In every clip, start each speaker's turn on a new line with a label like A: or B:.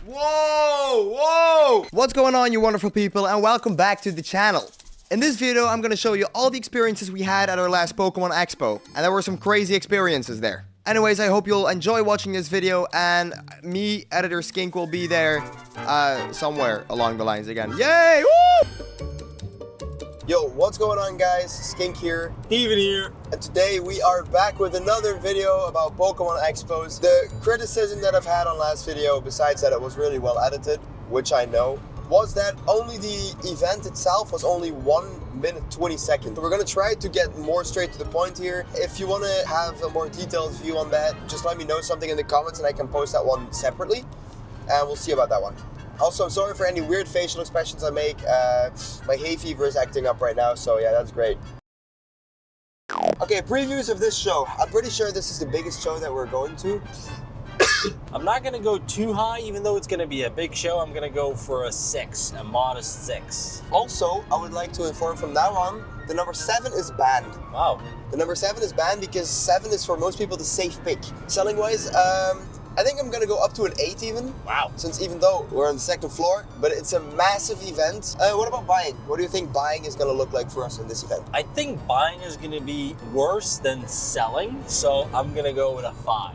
A: Whoa! Whoa! What's going on, you wonderful people, and welcome back to the channel. In this video, I'm gonna show you all the experiences we had at our last Pokemon Expo, and there were some crazy experiences there. Anyways, I hope you'll enjoy watching this video, and me, Editor Skink, will be there somewhere along the lines again. Yay! Woo! Yo, what's going on, guys? Skink here.
B: Steven here.
A: And today we are back with another video about Pokemon Expos. The criticism that I've had on last video, besides that it was really well edited, which I know, was that only the event itself was only 1 minute 20 seconds. So we're gonna try to get more straight to the point here. If you wanna have a more detailed view on that, just let me know something in the comments and I can post that one separately. And we'll see about that one. Also, I'm sorry for any weird facial expressions I make. My hay fever is acting up right now, so yeah, that's great. Okay, previews of this show. I'm pretty sure this is the biggest show that we're going to.
B: I'm not going to go too high, even though it's going to be a big show. I'm going to go for a 6, a modest 6.
A: Also, I would like to inform from now on, the number 7 is banned.
B: Wow.
A: The number 7 is banned because 7 is for most people the safe pick. Selling wise, I think I'm gonna go up to an 8 even.
B: Wow.
A: Since even though we're on the second floor, but it's a massive event. What about buying? What do you think buying is gonna look like for us in this event?
B: I think buying is going to be worse than selling, so I'm going to go with a 5.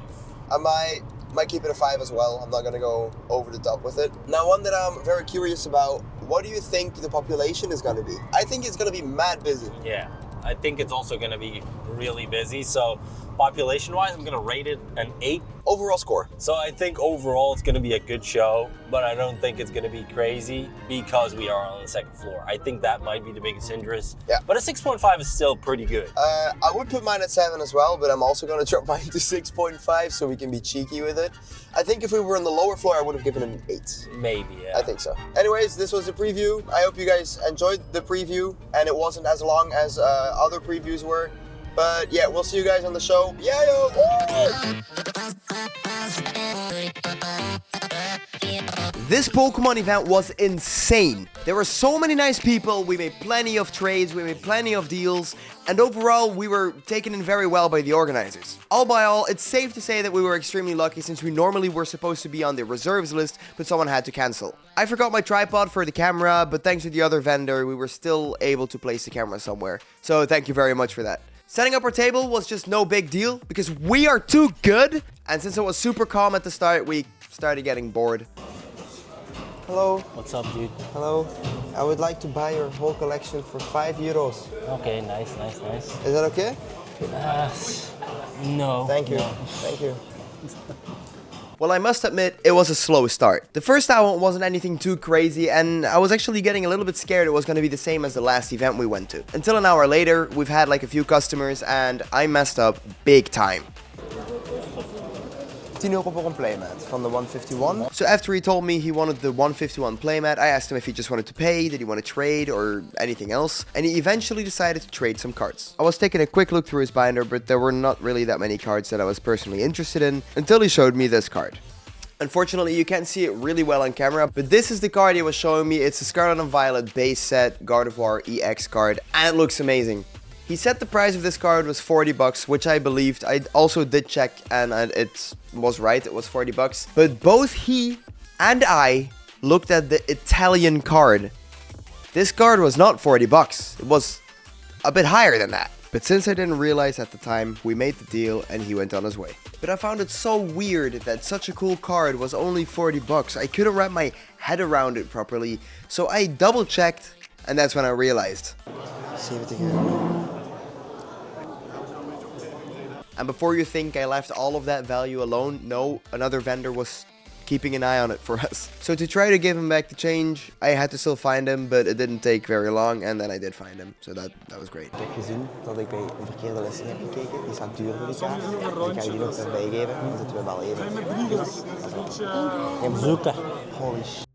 A: I might keep it a 5 as well. I'm not gonna go over the top with it. Now, one that I'm very curious about, what do you think the population is gonna be? I think it's gonna be mad busy.
B: Yeah, I think it's also going to be really busy, so population-wise, I'm going to rate it an 8.
A: Overall score.
B: So I think overall it's going to be a good show, but I don't think it's going to be crazy because we are on the second floor. I think that might be the biggest hindrance.
A: Yeah.
B: But a 6.5 is still pretty good.
A: I would put mine at 7 as well, but I'm also going to drop mine to 6.5 so we can be cheeky with it. I think if we were on the lower floor, I would have given it an 8.
B: Maybe, yeah.
A: I think so. Anyways, this was the preview. I hope you guys enjoyed the preview, and it wasn't as long as other previews were. But yeah, we'll see you guys on the show. Yeah, yo! This Pokemon event was insane. There were so many nice people, we made plenty of trades, we made plenty of deals, and overall we were taken in very well by the organizers. All by all, it's safe to say that we were extremely lucky since we normally were supposed to be on the reserves list, but someone had to cancel. I forgot my tripod for the camera, but thanks to the other vendor, we were still able to place the camera somewhere. So thank you very much for that. Setting up our table was just no big deal because we are too good. And since it was super calm at the start, we started getting bored. Hello.
B: What's up, dude?
A: Hello. I would like to buy your whole collection for €5.
B: Okay, nice.
A: Is that okay?
B: No.
A: Thank you.
B: No.
A: Thank you. Well, I must admit, it was a slow start. The first hour wasn't anything too crazy, and I was actually getting a little bit scared it was going to be the same as the last event we went to. Until an hour later, we've had like a few customers, and I messed up big time. €10 voor een playmat from the 151. So after he told me he wanted the 151 playmat, I asked him if he just wanted to pay, did he want to trade, or anything else, and he eventually decided to trade some cards. I was taking a quick look through his binder, but there were not really that many cards that I was personally interested in, until he showed me this card. Unfortunately, you can't see it really well on camera, but this is the card he was showing me. It's a Scarlet and Violet base set Gardevoir EX card, and it looks amazing. He said the price of this card was $40, which I believed. I also did check, and it was right, it was $40. But both he and I looked at the Italian card. This card was not $40, it was a bit higher than that. But since I didn't realize at the time, we made the deal and he went on his way. But I found it so weird that such a cool card was only $40. I couldn't wrap my head around it properly, so I double checked, and that's when I realized. 70 euro. And before you think I left all of that value alone, no, another vendor was keeping an eye on it for us. So to try to give him back the change, I had to still find him, but it didn't take very long, and then I did find him. So that was great. Ik heb gezien dat ik bij een verkeerde listing heb gekeken. Die staat duurder die kaart. Ik ga je die nog erbij geven, dan zitten we wel even. Een bezoeker. Holy shit.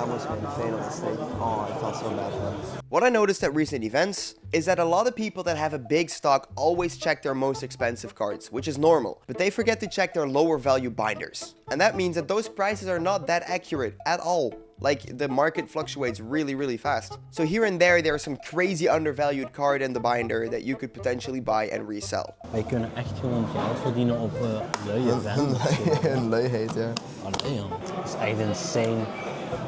A: I almost made a fatal mistake. Oh, I felt so bad for him. What I noticed at recent events is that a lot of people that have a big stock always check their most expensive cards, which is normal, but they forget to check their lower value binders. And that means that those prices are not that accurate at all. Like, the market fluctuates really, really fast. So here and there's some crazy undervalued card in the binder that you could potentially buy and resell.
B: Wij kunnen echt gewoon geld verdienen op luie vendors.
A: En luiheid, ja.
B: Allee, joh. Het is echt insane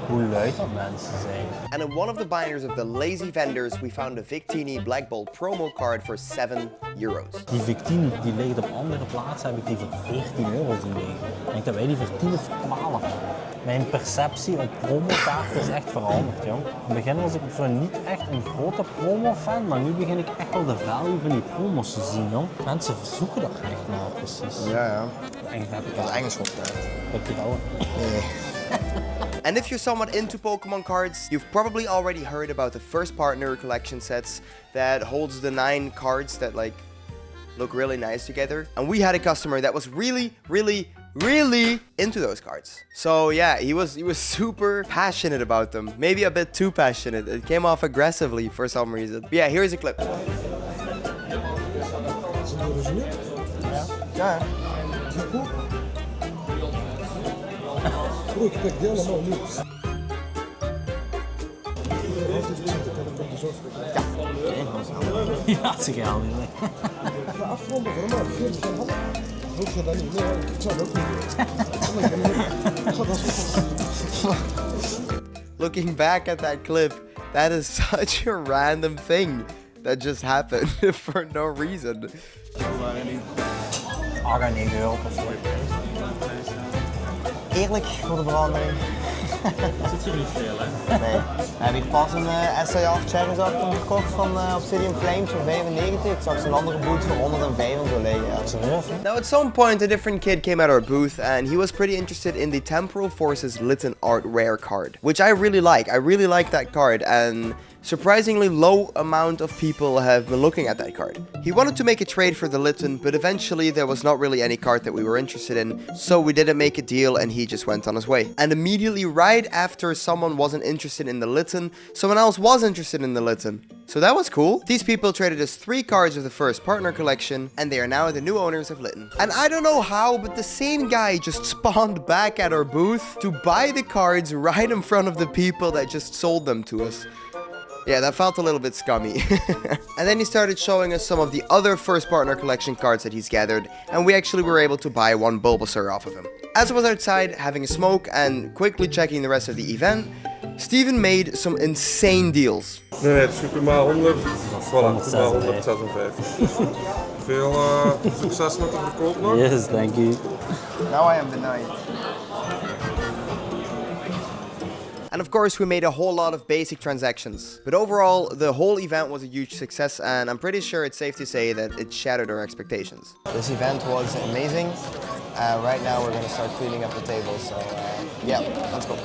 B: hoe luid dat mensen zijn.
A: And in one of the binders of the lazy vendors, we found a Victini Black Bolt promo card for €7.
B: Die Victini die ligt op andere plaatsen, heb ik die voor €14 zien liggen. Ik denk dat wij die voor 10 of 12 hebben. Mijn perceptie op promokaarten is echt veranderd, jong. In het begin was ik zo niet echt een grote promo-fan, maar nu begin ik echt wel de value van die promos te zien, jong. Mensen zoeken er echt naar, precies.
A: Ja.
B: Echt vet.
A: Dat is Engels opgedraaid.
B: Heb je dat ook?
A: Nee. And if you're somewhat into Pokemon cards, you've probably already heard about the first partner collection sets that holds the 9 cards that look really nice together. And we had a customer that was really into those cards. So yeah, he was super passionate about them. Maybe a bit too passionate. It came off aggressively for some reason. But yeah, here's a clip. Ja.
C: Goed, kijk, die allemaal nu.
B: Ja, ze gaan niet.
C: Maar afronden voor hem, 40 jaar hand. Hoef je dat niet? Nee, ik zou het ook niet.
A: Looking back at that clip, that is such a random thing that just happened for no reason.
B: €9 of zo.
A: Eerlijk, voor de verandering.
B: Zit hier niet veel, hè?
A: Nee. We hebben hier pas een SA8 Charizard gekocht van Obsidian Flames voor 95. Ik zag zijn andere boot voor 105 en zo liggen. Ja.
B: Serieus?
A: Now at some point a different kid came at our booth and he was pretty interested in the Temporal Forces Litten Art Rare card, which I really like. I really like that card and surprisingly low amount of people have been looking at that card. He wanted to make a trade for the Litten, but eventually there was not really any card that we were interested in, so we didn't make a deal and he just went on his way. And immediately right after someone wasn't interested in the Litten, someone else was interested in the Litten. So that was cool. These people traded us 3 cards of the first partner collection, and they are now the new owners of Litten. And I don't know how, but the same guy just spawned back at our booth to buy the cards right in front of the people that just sold them to us. Yeah, that felt a little bit scummy. And then he started showing us some of the other first partner collection cards that he's gathered, and we actually were able to buy 1 Bulbasaur off of him. As I was outside having a smoke and quickly checking the rest of the event, Steven made some insane deals.
C: Nee, het is super maar 100. Voilà, maar 156. Veel succes met de verkoop nog.
B: Yes, thank you.
A: Now I am denied. And of course, we made a whole lot of basic transactions. But overall, the whole event was a huge success, and I'm pretty sure it's safe to say that it shattered our expectations. This event was amazing. Right now, we're going to start cleaning up the table, so yeah, let's go.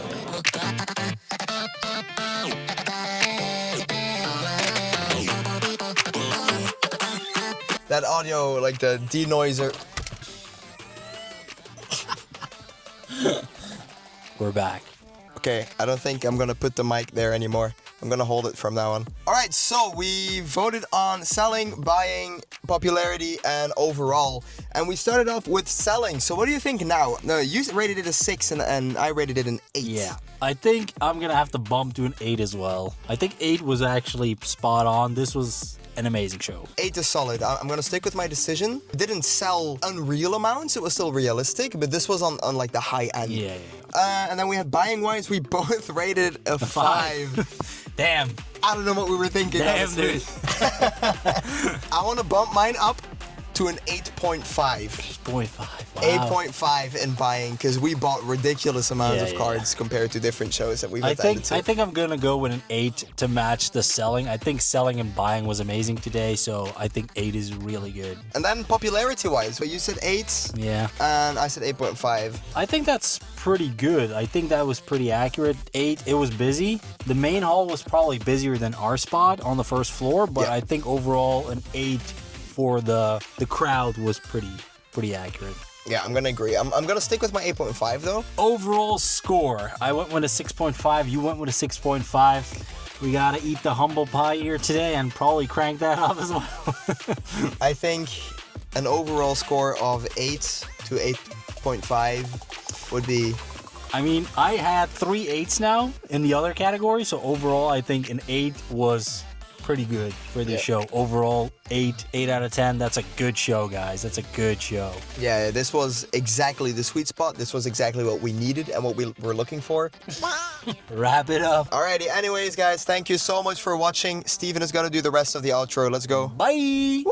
A: That audio, like the denoiser.
B: We're back.
A: Okay, I don't think I'm gonna put the mic there anymore. I'm gonna hold it from now on. Alright, so we voted on selling, buying, popularity, and overall. And we started off with selling. So what do you think now? No, you rated it a 6 and I rated it an 8.
B: Yeah, I think I'm gonna have to bump to an 8 as well. I think 8 was actually spot on. This was an amazing show.
A: 8 is solid. I'm gonna stick with my decision. It didn't sell unreal amounts, it was still realistic, but this was on like the high end.
B: Yeah.
A: And then we had buying wise, we both rated a 5.
B: Damn.
A: I don't know what we were thinking.
B: Damn,
A: honestly.
B: dude.
A: I wanna bump mine up to an 8.5.
B: 8.5. Wow.
A: 8.5 in buying, because we bought ridiculous amounts of cards compared to different shows that we've attended to.
B: I think I'm gonna go with an 8 to match the selling. I think selling and buying was amazing today, so I think 8 is really good.
A: And then popularity-wise, you said 8,
B: yeah,
A: and I said 8.5.
B: I think that's pretty good. I think that was pretty accurate. 8, it was busy. The main hall was probably busier than our spot on the first floor, but I think overall an 8 for the crowd was pretty accurate.
A: Yeah, I'm gonna agree. I'm gonna stick with my 8.5 though.
B: Overall score, I went with a 6.5, you went with a 6.5. We gotta eat the humble pie here today and probably crank that up as well.
A: I think an overall score of 8 to 8.5 would be...
B: I mean, I had 3 8s now in the other category, so overall I think an 8 was pretty good for this show. Overall, 8 out of 10. That's a good show, guys. That's a good show.
A: Yeah, this was exactly the sweet spot. This was exactly what we needed and what we were looking for.
B: Wrap it up.
A: Alrighty, anyways, guys, thank you so much for watching. Steven is gonna do the rest of the outro. Let's go.
B: Bye.